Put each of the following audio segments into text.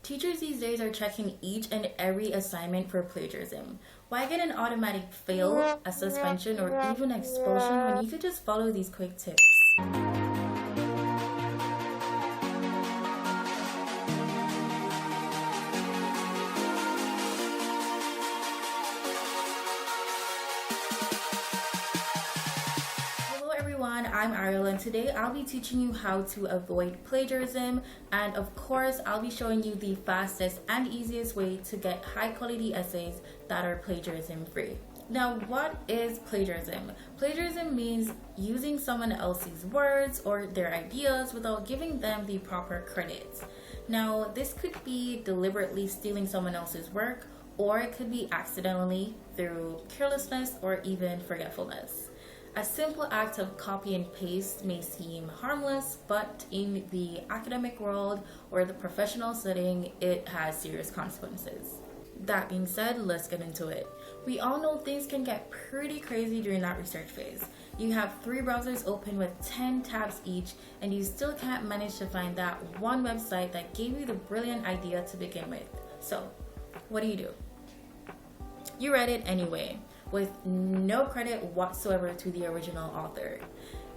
Teachers these days are checking each and every assignment for plagiarism. Why get an automatic fail, a suspension, or even expulsion when you could just follow these quick tips? Hello everyone, I'm Ariel, and today I'll be teaching you how to avoid plagiarism, and of course I'll be showing you the fastest and easiest way to get high quality essays that are plagiarism free. Now, what is plagiarism? Plagiarism means using someone else's words or their ideas without giving them the proper credits. Now, this could be deliberately stealing someone else's work, or it could be accidentally through carelessness or even forgetfulness. A simple act of copy and paste may seem harmless, but in the academic world or the professional setting, it has serious consequences. That being said, let's get into it. We all know things can get pretty crazy during that research phase. You have 3 browsers open with 10 tabs each, and you still can't manage to find that one website that gave you the brilliant idea to begin with. So, what do? You read it anyway, with no credit whatsoever to the original author.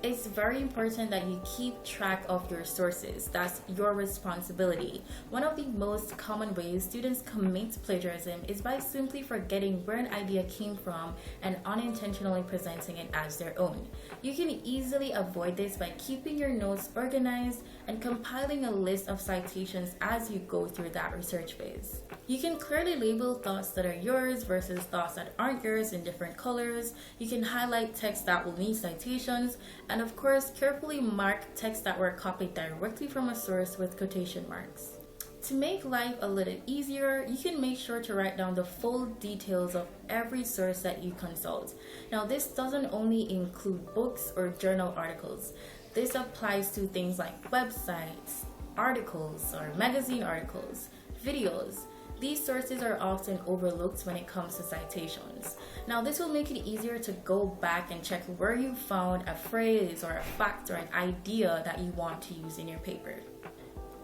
It's very important that you keep track of your sources. That's your responsibility. One of the most common ways students commit plagiarism is by simply forgetting where an idea came from and unintentionally presenting it as their own. You can easily avoid this by keeping your notes organized and compiling a list of citations as you go through that research phase. You can clearly label thoughts that are yours versus thoughts that aren't yours in different colors. You can highlight text that will need citations, and of course, carefully mark text that were copied directly from a source with quotation marks. To make life a little easier, you can make sure to write down the full details of every source that you consult. Now, this doesn't only include books or journal articles. This applies to things like websites, articles or magazine articles, videos. These sources are often overlooked when it comes to citations. Now, this will make it easier to go back and check where you found a phrase or a fact or an idea that you want to use in your paper.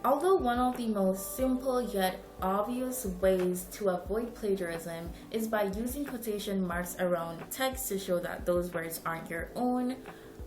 Although one of the most simple yet obvious ways to avoid plagiarism is by using quotation marks around text to show that those words aren't your own,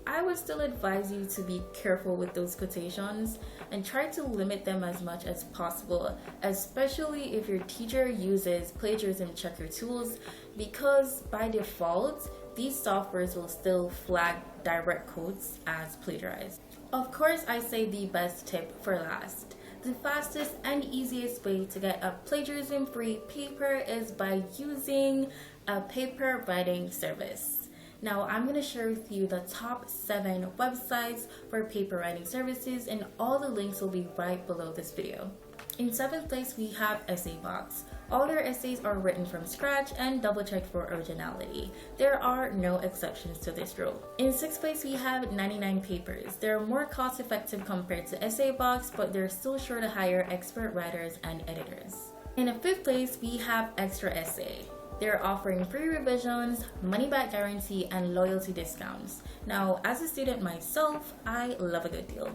I would still advise you to be careful with those quotations and try to limit them as much as possible, especially if your teacher uses plagiarism checker tools, because by default, these softwares will still flag direct quotes as plagiarized. Of course, I say the best tip for last. The fastest and easiest way to get a plagiarism-free paper is by using a paper writing service. Now, I'm going to share with you the top 7 websites for paper writing services, and all the links will be right below this video. In 7th place, we have EssayBox. All their essays are written from scratch and double-checked for originality. There are no exceptions to this rule. In 6th place, we have 99 Papers. They're more cost-effective compared to EssayBox, but they're still sure to hire expert writers and editors. In 5th place, we have Extra Essay. They're offering free revisions, money-back guarantee, and loyalty discounts. Now, as a student myself, I love a good deal.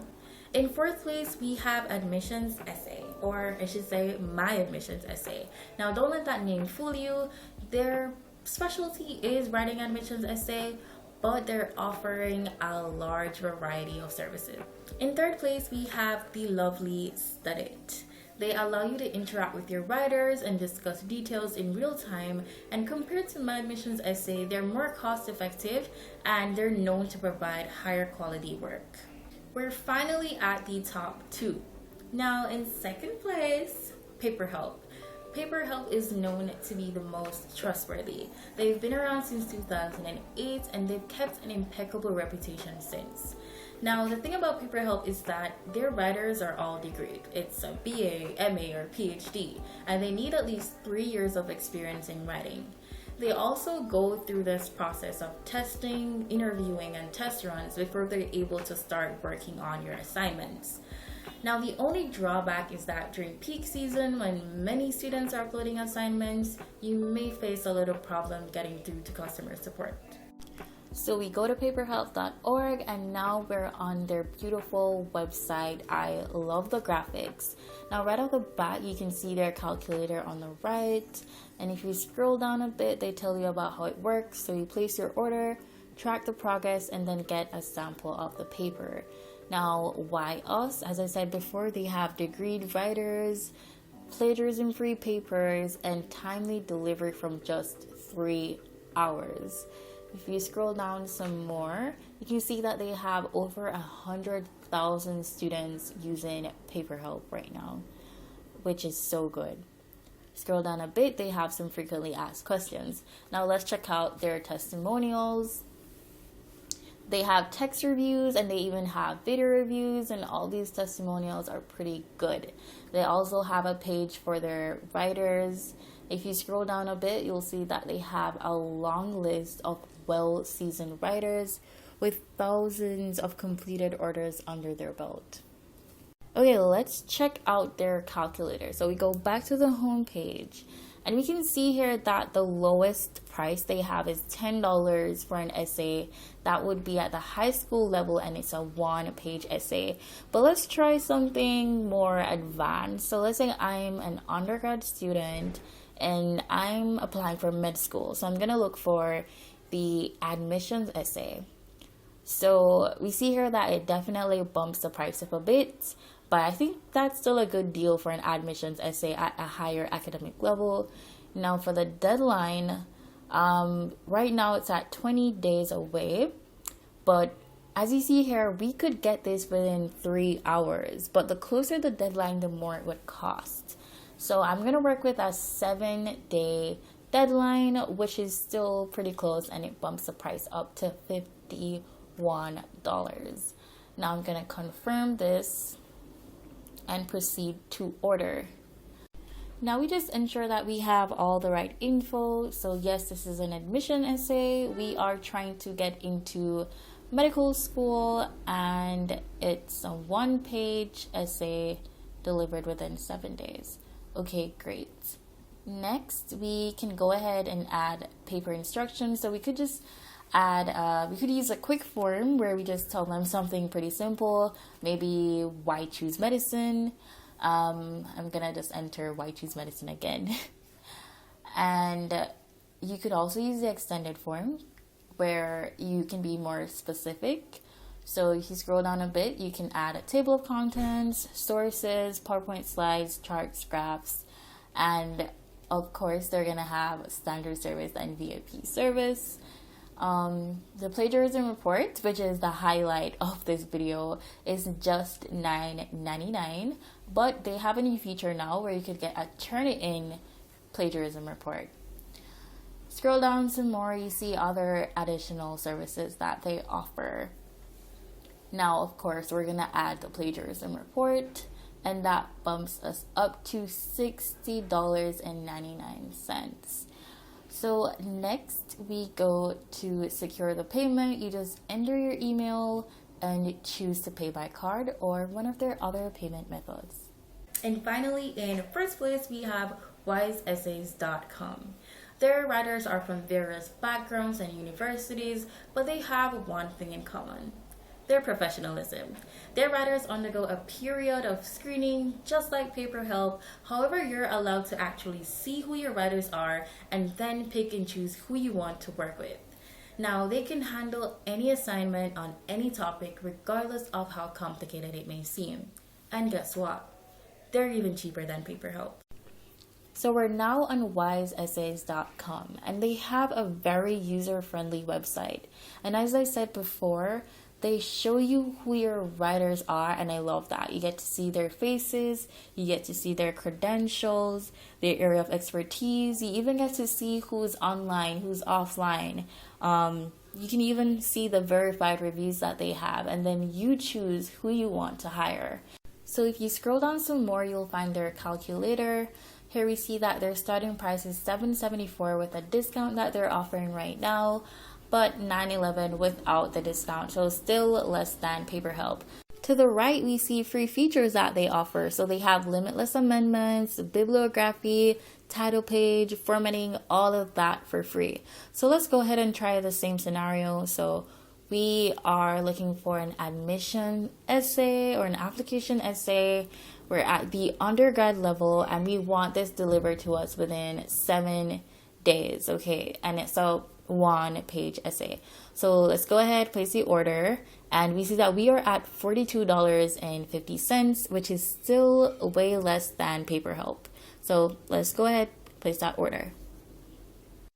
In 4th place, we have Admissions Essay, or I should say My Admissions Essay. Now, don't let that name fool you. Their specialty is writing admissions essay, but they're offering a large variety of services. In 3rd place, we have the lovely Studyt. They allow you to interact with your writers and discuss details in real time, and compared to My Admissions Essay, they're more cost effective and they're known to provide higher quality work. We're finally at the top 2. Now, in 2nd place, PaperHelp. PaperHelp is known to be the most trustworthy. They've been around since 2008 and they've kept an impeccable reputation since. Now, the thing about PaperHelp is that their writers are all degreed. It's a BA, MA, or PhD, and they need at least 3 years of experience in writing. They also go through this process of testing, interviewing, and test runs before they're able to start working on your assignments. Now, the only drawback is that during peak season, when many students are uploading assignments, you may face a little problem getting through to customer support. So we go to paperhelp.org and now we're on their beautiful website. I love the graphics. Now right off the bat, you can see their calculator on the right. And if you scroll down a bit, they tell you about how it works. So you place your order, track the progress, and then get a sample of the paper. Now, why us? As I said before, they have degreed writers, plagiarism-free papers, and timely delivery from just 3 hours. If you scroll down some more, you can see that they have over 100,000 students using PaperHelp right now, which is so good. Scroll down a bit, they have some frequently asked questions. Now let's check out their testimonials. They have text reviews and they even have video reviews, and all these testimonials are pretty good. They also have a page for their writers. If you scroll down a bit, you'll see that they have a long list of well-seasoned writers with thousands of completed orders under their belt. Okay, let's check out their calculator. So we go back to the home page and we can see here that the lowest price they have is $10 for an essay. That would be at the high school level and it's a 1-page essay. But let's try something more advanced. So let's say I'm an undergrad student and I'm applying for med school. So I'm going to look for the admissions essay. So we see here that it definitely bumps the price up a bit, but I think that's still a good deal for an admissions essay at a higher academic level. Now for the deadline, right now it's at 20 days away, but as you see here, we could get this within 3 hours, but the closer the deadline, the more it would cost. So I'm going to work with a 7-day deadline, which is still pretty close, and it bumps the price up to $51. Now I'm going to confirm this and proceed to order. Now we just ensure that we have all the right info. So yes, this is an admission essay. We are trying to get into medical school and it's a 1-page essay delivered within 7 days. Okay, great. Next, we can go ahead and add paper instructions. So we could just add, we could use a quick form where we just tell them something pretty simple, maybe why choose medicine. I'm gonna just enter why choose medicine again. And you could also use the extended form where you can be more specific. So if you scroll down a bit, you can add a table of contents, sources, PowerPoint slides, charts, graphs, and of course they're gonna have standard service and VIP service. The plagiarism report, which is the highlight of this video, is just $9.99, but they have a new feature now where you could get a Turnitin plagiarism report. Scroll down some more, you see other additional services that they offer. Now, of course, we're gonna add the plagiarism report, and that bumps us up to $60.99. So next we go to secure the payment. You just enter your email and choose to pay by card or one of their other payment methods. And finally, in first place, we have wiseessays.com. Their writers are from various backgrounds and universities, but they have one thing in common: their professionalism. Their writers undergo a period of screening just like PaperHelp. However, you're allowed to actually see who your writers are and then pick and choose who you want to work with. Now, they can handle any assignment on any topic regardless of how complicated it may seem. And guess what? They're even cheaper than PaperHelp. So we're now on wiseessays.com and they have a very user-friendly website. And as I said before, they show you who your writers are, and I love that. You get to see their faces, you get to see their credentials, their area of expertise. You even get to see who's online, who's offline. You can even see the verified reviews that they have, and then you choose who you want to hire. So if you scroll down some more, you'll find their calculator. Here we see that their starting price is $7.74 with a discount that they're offering right now, but $9.11 without the discount, so still less than PaperHelp. To the right, we see free features that they offer. So they have limitless amendments, bibliography, title page, formatting, all of that for free. So let's go ahead and try the same scenario. So we are looking for an admission essay or an application essay. We're at the undergrad level and we want this delivered to us within 7 days. Okay, and it's a 1-page essay. So let's go ahead, place the order, and we see that we are at $42.50, which is still way less than PaperHelp. So let's go ahead, place that order.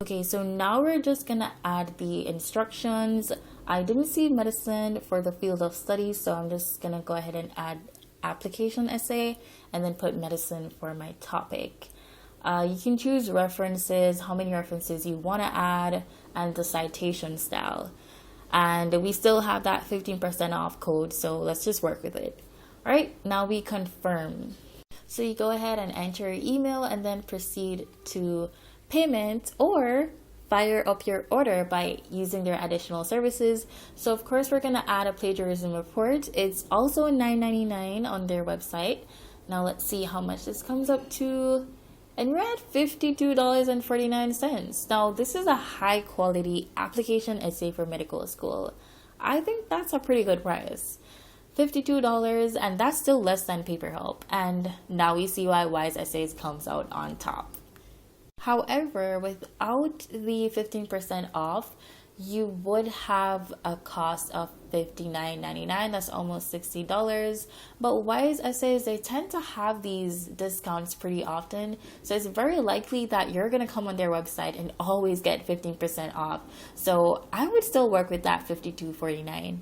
Okay, so now we're just gonna add the instructions. I didn't see medicine for the field of study, so I'm just gonna go ahead and add application essay and then put medicine for my topic. You can choose references, how many references you want to add, and the citation style. And we still have that 15% off code, so let's just work with it. All right, now we confirm. So you go ahead and enter your email and then proceed to payment or fire up your order by using their additional services. So of course, we're going to add a plagiarism report. It's also $9.99 on their website. Now let's see how much this comes up to. And we're at $52.49. Now, this is a high quality application essay for medical school. I think that's a pretty good price. $52, and that's still less than PaperHelp. And now we see why Wise Essays comes out on top. However, without the 15% off, you would have a cost of $59.99. That's almost $60. But Wise Essays, they tend to have these discounts pretty often. So it's very likely that you're going to come on their website and always get 15% off. So I would still work with that $52.49.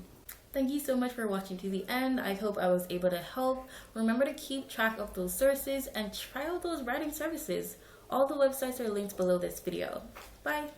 Thank you so much for watching to the end. I hope I was able to help. Remember to keep track of those sources and try out those writing services. All the websites are linked below this video. Bye.